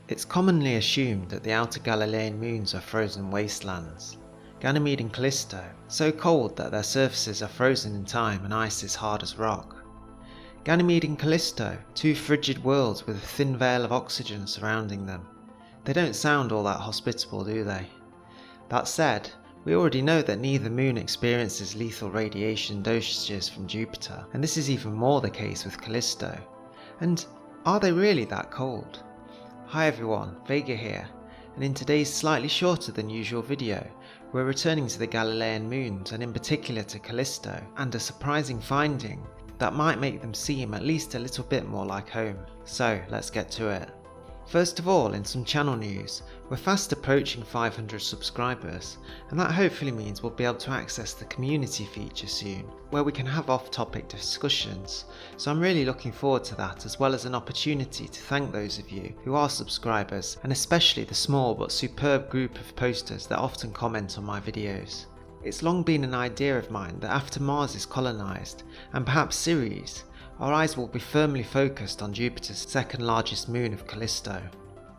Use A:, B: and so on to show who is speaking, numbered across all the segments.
A: It's commonly assumed that the outer Galilean moons are frozen wastelands. Ganymede and Callisto, so cold that their surfaces are frozen in time and ice is hard as rock. Ganymede and Callisto, two frigid worlds with a thin veil of oxygen surrounding them. They don't sound all that hospitable, do they? That said, we already know that neither moon experiences lethal radiation dosages from Jupiter, and this is even more the case with Callisto. And are they really that cold? Hi everyone, Vega here, and in today's slightly shorter than usual video, we're returning to the Galilean moons and in particular to Callisto, and a surprising finding that might make them seem at least a little bit more like home. So let's get to it. First of all, in some channel news, we're fast approaching 500 subscribers, and that hopefully means we'll be able to access the community feature soon, where we can have off-topic discussions, so I'm really looking forward to that, as well as an opportunity to thank those of you who are subscribers, and especially the small but superb group of posters that often comment on my videos. It's long been an idea of mine that after Mars is colonised, and perhaps Ceres, our eyes will be firmly focused on Jupiter's second largest moon of Callisto.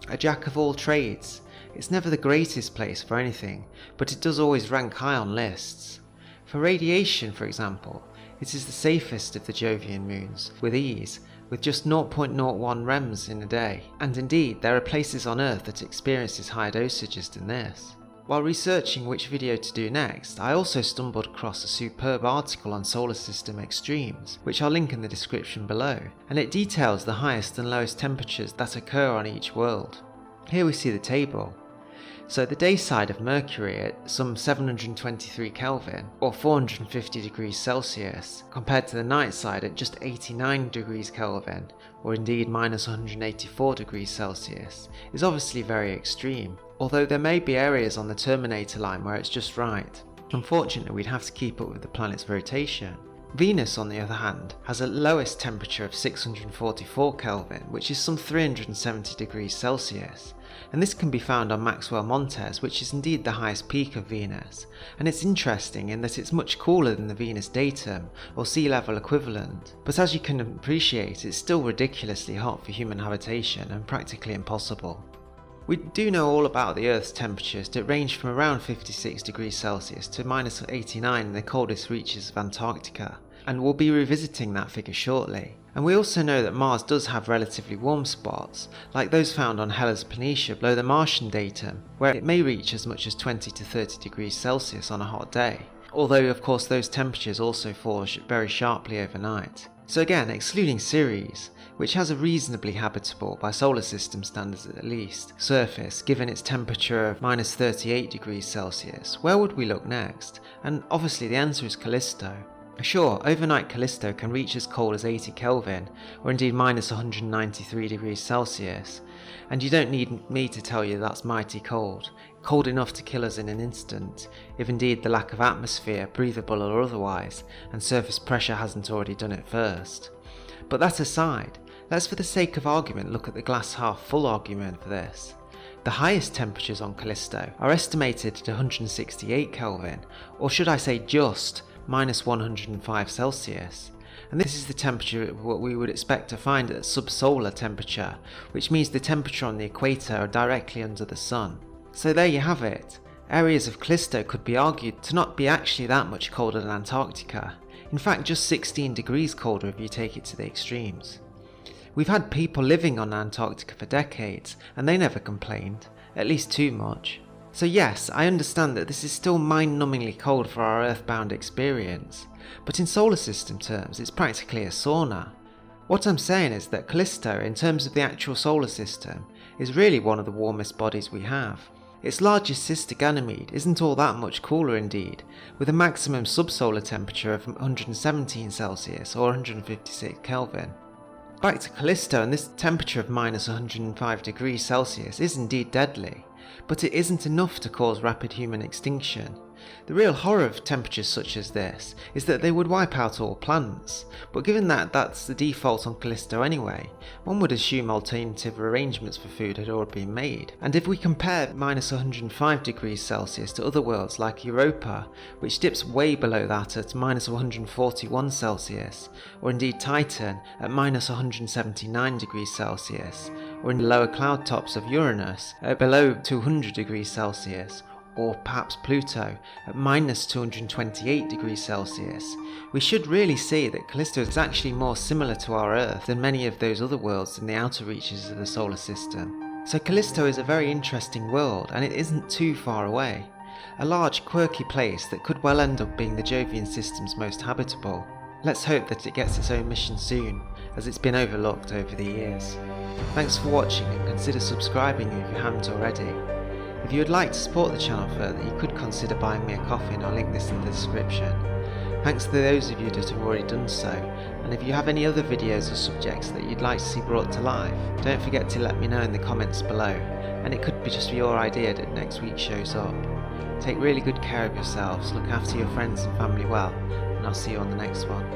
A: A jack of all trades, it's never the greatest place for anything, but it does always rank high on lists. For radiation, for example, it is the safest of the Jovian moons, with ease, with just 0.01 rems in a day, and indeed there are places on Earth that experiences higher dosages than this. While researching which video to do next, I also stumbled across a superb article on solar system extremes, which I'll link in the description below, and it details the highest and lowest temperatures that occur on each world. Here we see the table. So the day side of Mercury at some 723 Kelvin, or 450 degrees Celsius, compared to the night side at just 89 degrees Kelvin, or indeed minus 184 degrees Celsius, is obviously very extreme, although there may be areas on the Terminator line where it's just right. Unfortunately, we'd have to keep up with the planet's rotation. Venus, on the other hand, has a lowest temperature of 644 Kelvin, which is some 370 degrees Celsius, and this can be found on Maxwell Montes, which is indeed the highest peak of Venus, and it's interesting in that it's much cooler than the Venus datum, or sea level equivalent, but as you can appreciate, it's still ridiculously hot for human habitation and practically impossible. We do know all about the Earth's temperatures that range from around 56 degrees Celsius to minus 89 in the coldest reaches of Antarctica, and we'll be revisiting that figure shortly. And we also know that Mars does have relatively warm spots, like those found on Hellas Planitia below the Martian datum, where it may reach as much as 20 to 30 degrees Celsius on a hot day, although of course those temperatures also fall very sharply overnight. So again, excluding Ceres, which has a reasonably habitable, by solar system standards at least, surface given its temperature of minus 38 degrees Celsius, where would we look next? And obviously the answer is Callisto. Sure, overnight Callisto can reach as cold as 80 Kelvin, or indeed minus 193 degrees Celsius, and you don't need me to tell you that's mighty cold, cold enough to kill us in an instant, if indeed the lack of atmosphere, breathable or otherwise, and surface pressure hasn't already done it first. But that aside, let's for the sake of argument look at the glass half full argument for this. The highest temperatures on Callisto are estimated at 168 Kelvin, or should I say just minus 105 Celsius, and this is the temperature what we would expect to find at subsolar temperature, which means the temperature on the equator are directly under the sun. So there you have it. Areas of Callisto could be argued to not be actually that much colder than Antarctica, in fact just 16 degrees colder if you take it to the extremes. We've had people living on Antarctica for decades, and they never complained, at least too much. So yes, I understand that this is still mind-numbingly cold for our earthbound experience, but in solar system terms it's practically a sauna. What I'm saying is that Callisto, in terms of the actual solar system, is really one of the warmest bodies we have. Its largest sister Ganymede isn't all that much cooler indeed, with a maximum subsolar temperature of 117 Celsius or 156 Kelvin. Back to Callisto, and this temperature of minus 105 degrees Celsius is indeed deadly, but it isn't enough to cause rapid human extinction, The real horror of temperatures such as this is that they would wipe out all plants, but given that that's the default on Callisto anyway, one would assume alternative arrangements for food had already been made. And if we compare minus 105 degrees Celsius to other worlds like Europa, which dips way below that at minus 141 Celsius, or indeed Titan at minus 179 degrees Celsius, or in the lower cloud tops of Uranus at below 200 degrees Celsius, or perhaps Pluto at minus 228 degrees Celsius, we should really see that Callisto is actually more similar to our Earth than many of those other worlds in the outer reaches of the solar system. So Callisto is a very interesting world, and it isn't too far away. A large quirky place that could well end up being the Jovian system's most habitable. Let's hope that it gets its own mission soon, as it's been overlooked over the years. Thanks for watching, and consider subscribing if you haven't already. If you would like to support the channel further, you could consider buying me a coffee, and I'll link this in the description. Thanks to those of you that have already done so, and if you have any other videos or subjects that you'd like to see brought to life, don't forget to let me know in the comments below, and it could be just your idea that next week shows up. Take really good care of yourselves, look after your friends and family well, and I'll see you on the next one.